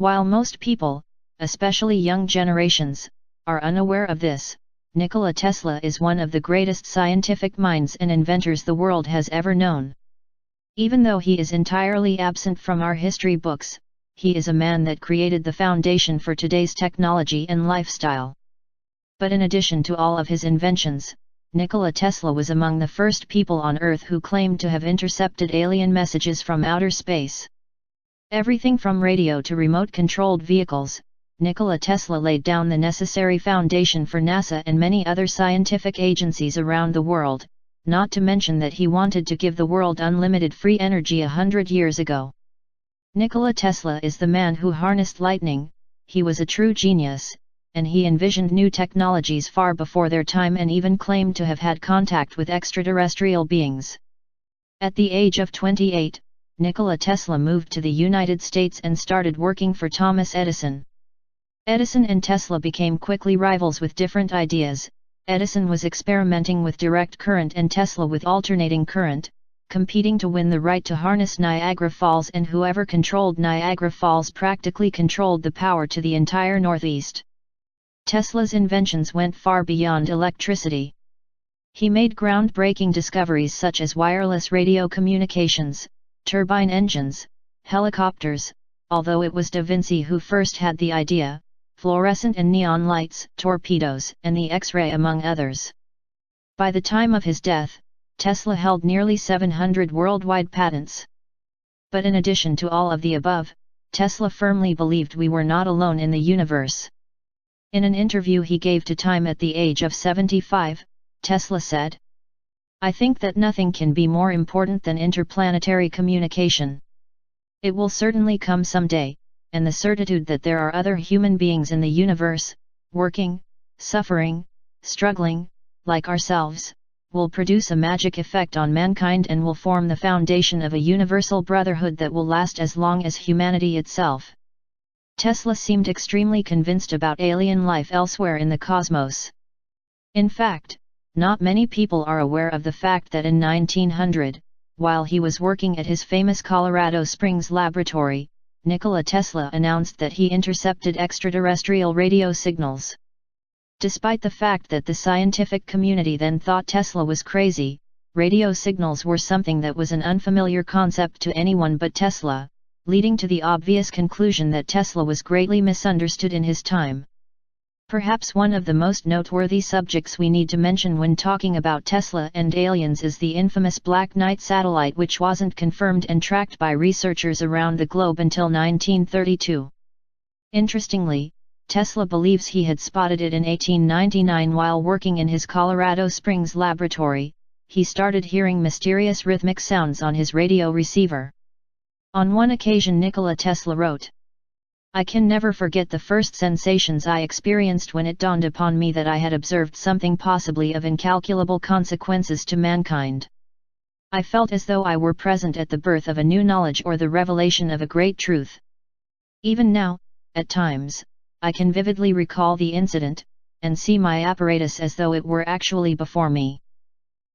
While most people, especially young generations, are unaware of this, Nikola Tesla is one of the greatest scientific minds and inventors the world has ever known. Even though he is entirely absent from our history books, he is a man that created the foundation for today's technology and lifestyle. But in addition to all of his inventions, Nikola Tesla was among the first people on Earth who claimed to have intercepted alien messages from outer space. Everything from radio to remote-controlled vehicles, Nikola Tesla laid down the necessary foundation for NASA and many other scientific agencies around the world, not to mention that he wanted to give the world unlimited free energy 100 years ago. Nikola Tesla is the man who harnessed lightning. He was a true genius, and he envisioned new technologies far before their time and even claimed to have had contact with extraterrestrial beings. At the age of 28, Nikola Tesla moved to the United States and started working for Thomas Edison. Edison and Tesla became quickly rivals with different ideas. Edison was experimenting with direct current and Tesla with alternating current, competing to win the right to harness Niagara Falls, and whoever controlled Niagara Falls practically controlled the power to the entire Northeast. Tesla's inventions went far beyond electricity. He made groundbreaking discoveries such as wireless radio communications, turbine engines, helicopters, although it was Da Vinci who first had the idea, fluorescent and neon lights, torpedoes, and the X-ray among others. By the time of his death, Tesla held nearly 700 worldwide patents. But in addition to all of the above, Tesla firmly believed we were not alone in the universe. In an interview he gave to Time at the age of 75, Tesla said, "I think that nothing can be more important than interplanetary communication. It will certainly come someday, and the certitude that there are other human beings in the universe, working, suffering, struggling, like ourselves, will produce a magic effect on mankind and will form the foundation of a universal brotherhood that will last as long as humanity itself." Tesla seemed extremely convinced about alien life elsewhere in the cosmos. In fact, not many people are aware of the fact that in 1900, while he was working at his famous Colorado Springs laboratory, Nikola Tesla announced that he intercepted extraterrestrial radio signals. Despite the fact that the scientific community then thought Tesla was crazy, radio signals were something that was an unfamiliar concept to anyone but Tesla, leading to the obvious conclusion that Tesla was greatly misunderstood in his time. Perhaps one of the most noteworthy subjects we need to mention when talking about Tesla and aliens is the infamous Black Knight satellite, which wasn't confirmed and tracked by researchers around the globe until 1932. Interestingly, Tesla believes he had spotted it in 1899 while working in his Colorado Springs laboratory. He started hearing mysterious rhythmic sounds on his radio receiver. On one occasion Nikola Tesla wrote, "I can never forget the first sensations I experienced when it dawned upon me that I had observed something possibly of incalculable consequences to mankind. I felt as though I were present at the birth of a new knowledge or the revelation of a great truth. Even now, at times, I can vividly recall the incident, and see my apparatus as though it were actually before me.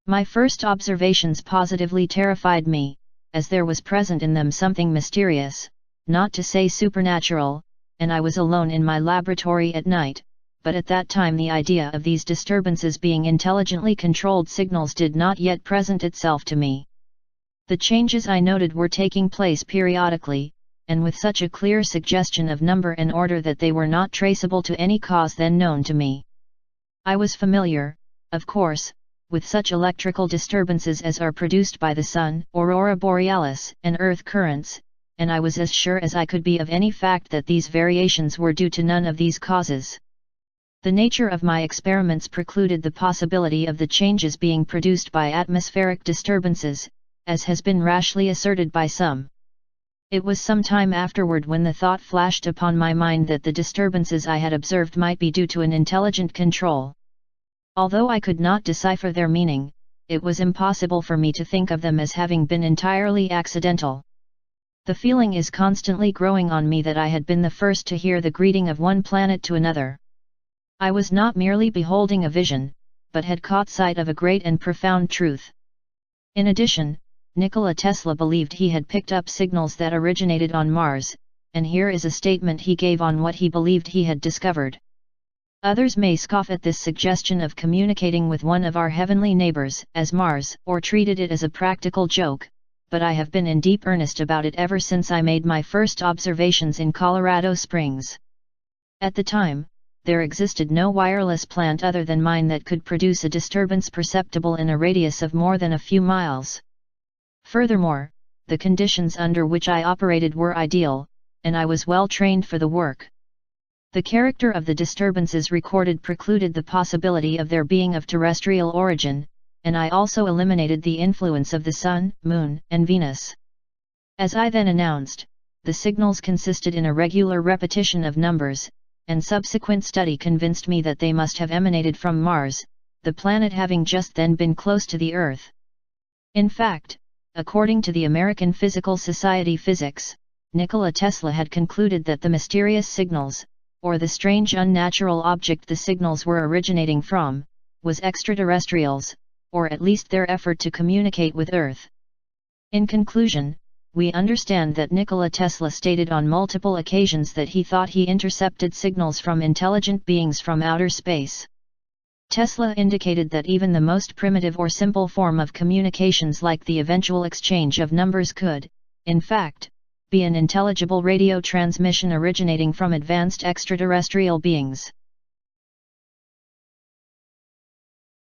My first observations positively terrified me, as there was present in them something mysterious, not to say supernatural, and I was alone in my laboratory at night, but at that time the idea of these disturbances being intelligently controlled signals did not yet present itself to me. The changes I noted were taking place periodically, and with such a clear suggestion of number and order that they were not traceable to any cause then known to me. I was familiar, of course, with such electrical disturbances as are produced by the sun, aurora borealis, and earth currents, and I was as sure as I could be of any fact that these variations were due to none of these causes. The nature of my experiments precluded the possibility of the changes being produced by atmospheric disturbances, as has been rashly asserted by some. It was some time afterward when the thought flashed upon my mind that the disturbances I had observed might be due to an intelligent control. Although I could not decipher their meaning, it was impossible for me to think of them as having been entirely accidental. The feeling is constantly growing on me that I had been the first to hear the greeting of one planet to another. I was not merely beholding a vision, but had caught sight of a great and profound truth. In addition, Nikola Tesla believed he had picked up signals that originated on Mars, and here is a statement he gave on what he believed he had discovered. Others may scoff at this suggestion of communicating with one of our heavenly neighbors as Mars, or treated it as a practical joke, but I have been in deep earnest about it ever since I made my first observations in Colorado Springs. At the time, there existed no wireless plant other than mine that could produce a disturbance perceptible in a radius of more than a few miles. Furthermore, the conditions under which I operated were ideal, and I was well trained for the work. The character of the disturbances recorded precluded the possibility of their being of terrestrial origin, and I also eliminated the influence of the Sun, Moon, and Venus. As I then announced, the signals consisted in a regular repetition of numbers, and subsequent study convinced me that they must have emanated from Mars, the planet having just then been close to the Earth. In fact, according to the American Physical Society Physics, Nikola Tesla had concluded that the mysterious signals, or the strange unnatural object the signals were originating from, was extraterrestrials, or at least their effort to communicate with Earth. In conclusion, we understand that Nikola Tesla stated on multiple occasions that he thought he intercepted signals from intelligent beings from outer space. Tesla indicated that even the most primitive or simple form of communications like the eventual exchange of numbers could, in fact, be an intelligible radio transmission originating from advanced extraterrestrial beings.